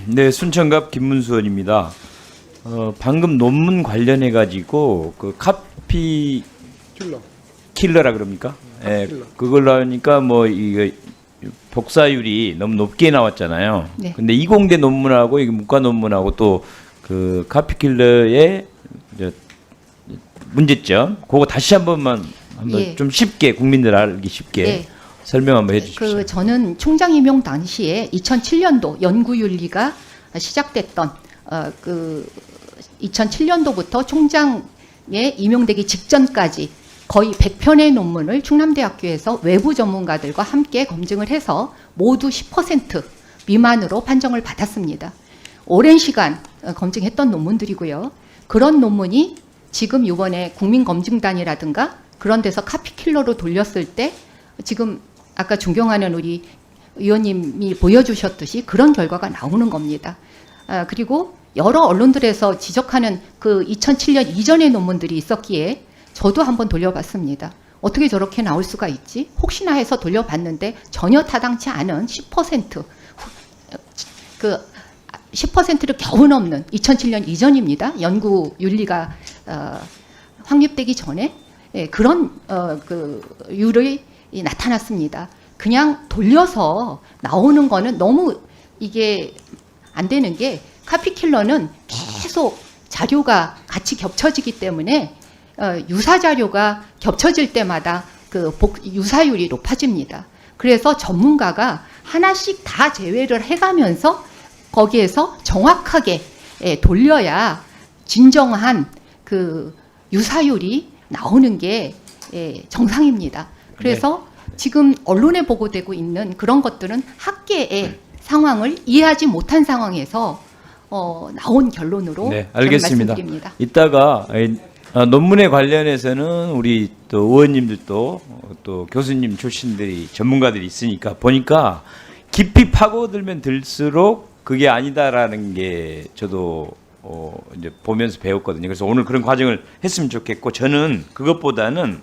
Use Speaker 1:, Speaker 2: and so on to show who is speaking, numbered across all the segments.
Speaker 1: 네, 순천갑 김문수원입니다. 방금 논문 관련해 가지고 그 카피 킬러라 그럽니까? 예, 그걸로 하니까 뭐 이거 복사율이 너무 높게 나왔잖아요.
Speaker 2: 네.
Speaker 1: 근데 이공대 논문하고 이게 문과 논문하고 또 그 카피 킬러의 문제점, 그거 다시 한 번만
Speaker 2: 예.
Speaker 1: 좀 쉽게 국민들 알기 쉽게
Speaker 2: 네.
Speaker 1: 설명 한번 해주십시오.
Speaker 2: 저는 총장 임용 당시에 2007년도 연구윤리가 시작됐던 그 2007년도부터 총장에 임용되기 직전까지 거의 100편의 논문을 충남대학교에서 외부 전문가들과 함께 검증을 해서 모두 10% 미만으로 판정을 받았습니다. 오랜 시간 검증했던 논문들이고요. 그런 논문이 지금 이번에 국민검증단이라든가 그런 데서 카피킬러로 돌렸을 때 지금 아까 존경하는 우리 의원님이 보여주셨듯이 그런 결과가 나오는 겁니다. 그리고 여러 언론들에서 지적하는 그 2007년 이전의 논문들이 있었기에 저도 한번 돌려봤습니다. 어떻게 저렇게 나올 수가 있지? 혹시나 해서 돌려봤는데 전혀 타당치 않은 10%를 겨우 넘는 2007년 이전입니다. 연구 윤리가 확립되기 전에 그런 그 율이 나타났습니다. 그냥 돌려서 나오는 거는 너무 이게 안 되는 게 카피킬러는 계속 자료가 같이 겹쳐지기 때문에 유사 자료가 겹쳐질 때마다 그 유사율이 높아집니다. 그래서 전문가가 하나씩 다 제외를 해가면서 거기에서 정확하게 돌려야 진정한 그 유사율이 나오는 게 정상입니다. 그래서 지금 언론에 보고되고 있는 그런 것들은 학계의 상황을 이해하지 못한 상황에서 나온 결론으로
Speaker 1: 네, 알겠습니다.
Speaker 2: 말씀드립니다.
Speaker 1: 이따가 논문에 관련해서는 우리 또 의원님들도 또 교수님 출신들이 전문가들이 있으니까 보니까 깊이 파고들면 들수록 그게 아니다라는 게 저도 이제 보면서 배웠거든요. 그래서 오늘 그런 과정을 했으면 좋겠고, 저는 그것보다는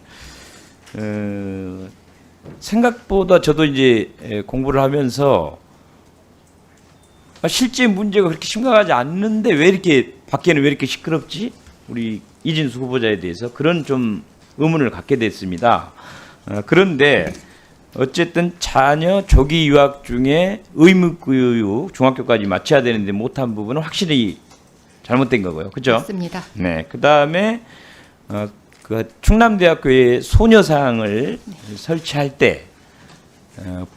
Speaker 1: 생각보다 저도 이제 공부를 하면서 실제 문제가 그렇게 심각하지 않는데 왜 이렇게 밖에는 왜 이렇게 시끄럽지? 우리 이진수 후보자에 대해서 그런 좀 의문을 갖게 됐습니다. 그런데 어쨌든 자녀 조기 유학 중에 의무교육 중학교까지 마쳐야 되는데 못한 부분은 확실히 잘못된 거고요. 그죠?
Speaker 2: 맞습니다.
Speaker 1: 네. 그다음에 그 충남대학교의 소녀상을 설치할 때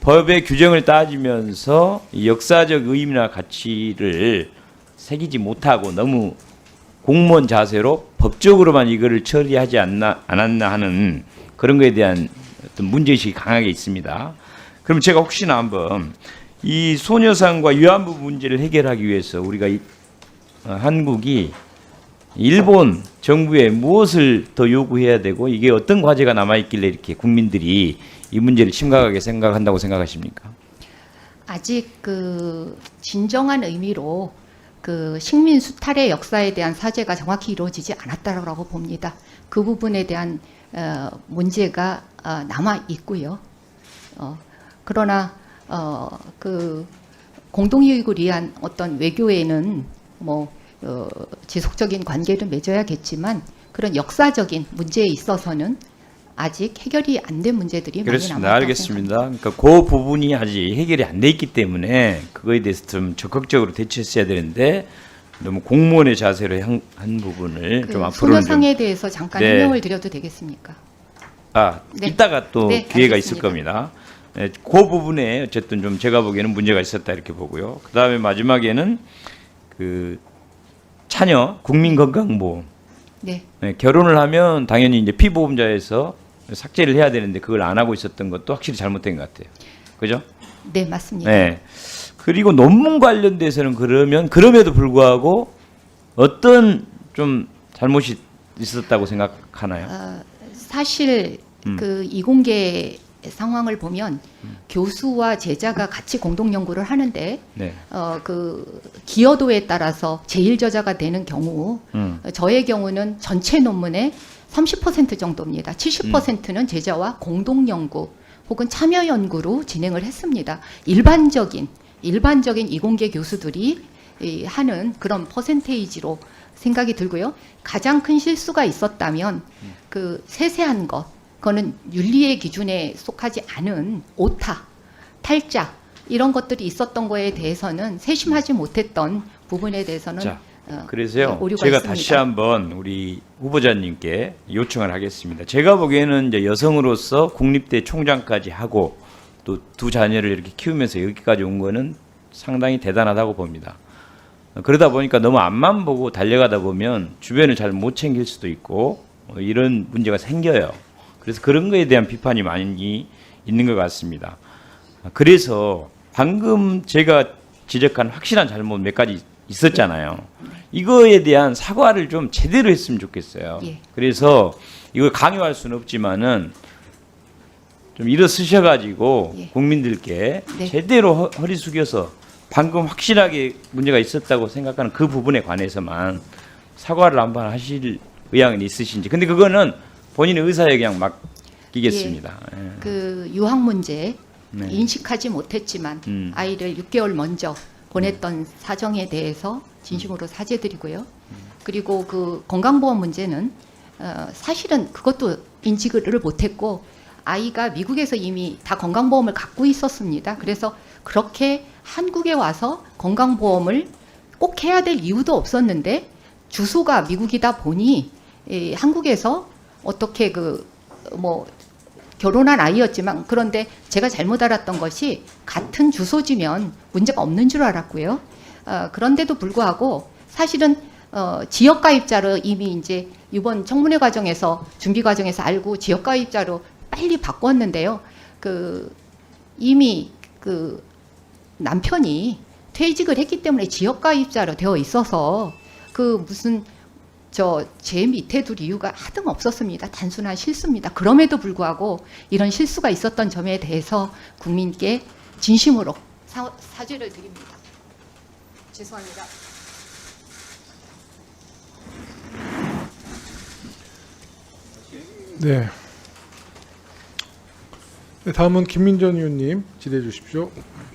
Speaker 1: 법의 규정을 따지면서 역사적 의미나 가치를 새기지 못하고 너무 공무원 자세로 법적으로만 이거를 처리하지 않았나 하는 그런 거에 대한 어떤 문제의식이 강하게 있습니다. 그럼 제가 혹시나 한번 이 소녀상과 위안부 문제를 해결하기 위해서 우리가 한국이 일본 정부에 무엇을 더 요구해야 되고 이게 어떤 과제가 남아있길래 이렇게 국민들이 이 문제를 심각하게 생각한다고 생각하십니까?
Speaker 2: 아직 그 진정한 의미로 그 식민 수탈의 역사에 대한 사죄가 정확히 이루어지지 않았다라고 봅니다. 그 부분에 대한 문제가 남아 있고요. 그러나 그 공동이익을 위한 어떤 외교에는 뭐 지속적인 관계를 맺어야겠지만 그런 역사적인 문제에 있어서는 아직 해결이 안 된 문제들이
Speaker 1: 그렇습니다.
Speaker 2: 많이 남아 있다고
Speaker 1: 알겠습니다. 그러니까 그 부분이 아직 해결이 안 돼 있기 때문에 그거에 대해서 좀 적극적으로 대처했어야 되는데 너무 공무원의 자세로 한 부분을 좀 앞으로는
Speaker 2: 소녀상에 대해서 잠깐
Speaker 1: 네.
Speaker 2: 설명을 드려도 되겠습니까?
Speaker 1: 네. 이따가 또
Speaker 2: 네,
Speaker 1: 기회가
Speaker 2: 알겠습니다.
Speaker 1: 있을 겁니다. 네, 그 부분에 어쨌든 좀 제가 보기에는 문제가 있었다 이렇게 보고요. 그 다음에 마지막에는 그 자녀 국민건강보험.
Speaker 2: 네.
Speaker 1: 네, 결혼을 하면 당연히 이제 피보험자에서 삭제를 해야 되는데 그걸 안 하고 있었던 것도 확실히 잘못된 것 같아요. 그죠?
Speaker 2: 네, 맞습니다.
Speaker 1: 네. 그리고 논문 관련돼서는 그러면 그럼에도 불구하고 어떤 좀 잘못이 있었다고 생각하나요?
Speaker 2: 사실 그 이공계 상황을 보면 교수와 제자가 같이 공동 연구를 하는데
Speaker 1: 네.
Speaker 2: 그 기여도에 따라서 제일 저자가 되는 경우 저의 경우는 전체 논문의 30% 정도입니다. 70%는 제자와 공동 연구 혹은 참여 연구로 진행을 했습니다. 일반적인 이공계 교수들이 하는 그런 퍼센테이지로 생각이 들고요. 가장 큰 실수가 있었다면 그 세세한 것, 그거는 윤리의 기준에 속하지 않은 오타, 탈자 이런 것들이 있었던 거에 대해서는 세심하지 못했던 부분에 대해서는
Speaker 1: 자, 그래서요.
Speaker 2: 오류가
Speaker 1: 제가
Speaker 2: 있습니다.
Speaker 1: 다시 한번 우리 후보자님께 요청을 하겠습니다. 제가 보기에는 이제 여성으로서 국립대 총장까지 하고 또 두 자녀를 이렇게 키우면서 여기까지 온 거는 상당히 대단하다고 봅니다. 그러다 보니까 너무 앞만 보고 달려가다 보면 주변을 잘 못 챙길 수도 있고 이런 문제가 생겨요. 그래서 그런 거에 대한 비판이 많이 있는 것 같습니다. 그래서 방금 제가 지적한 확실한 잘못 몇 가지 있었잖아요. 이거에 대한 사과를 좀 제대로 했으면 좋겠어요.
Speaker 2: 예.
Speaker 1: 그래서 이걸 강요할 수는 없지만은 좀 일어서셔가지고
Speaker 2: 예.
Speaker 1: 국민들께
Speaker 2: 네.
Speaker 1: 제대로 허리 숙여서 방금 확실하게 문제가 있었다고 생각하는 그 부분에 관해서만 사과를 한번 하실 의향은 있으신지. 근데 그거는 본인의 의사에 그냥 맡기겠습니다. 예.
Speaker 2: 그 유학 문제
Speaker 1: 네.
Speaker 2: 인식하지 못했지만 아이를 6개월 먼저 보냈던 사정에 대해서 진심으로 사죄드리고요. 그리고 그 건강보험 문제는 사실은 그것도 인식을 못했고 아이가 미국에서 이미 다 건강보험을 갖고 있었습니다. 그래서 그렇게 한국에 와서 건강보험을 꼭 해야 될 이유도 없었는데 주소가 미국이다 보니 한국에서 어떻게 결혼한 아이였지만 그런데 제가 잘못 알았던 것이 같은 주소지면 문제가 없는 줄 알았고요. 그런데도 불구하고 사실은 지역가입자로 이미 이제 이번 청문회 과정에서 준비 과정에서 알고 지역가입자로 빨리 바꿨는데요. 이미 남편이 퇴직을 했기 때문에 지역가입자로 되어 있어서 제 밑에 둘 이유가 하등 없었습니다. 단순한 실수입니다. 그럼에도 불구하고 이런 실수가 있었던 점에 대해서 국민께 진심으로 사죄를 드립니다. 죄송합니다.
Speaker 3: 네. 네, 다음은 김민전 의원님 질의해 주십시오.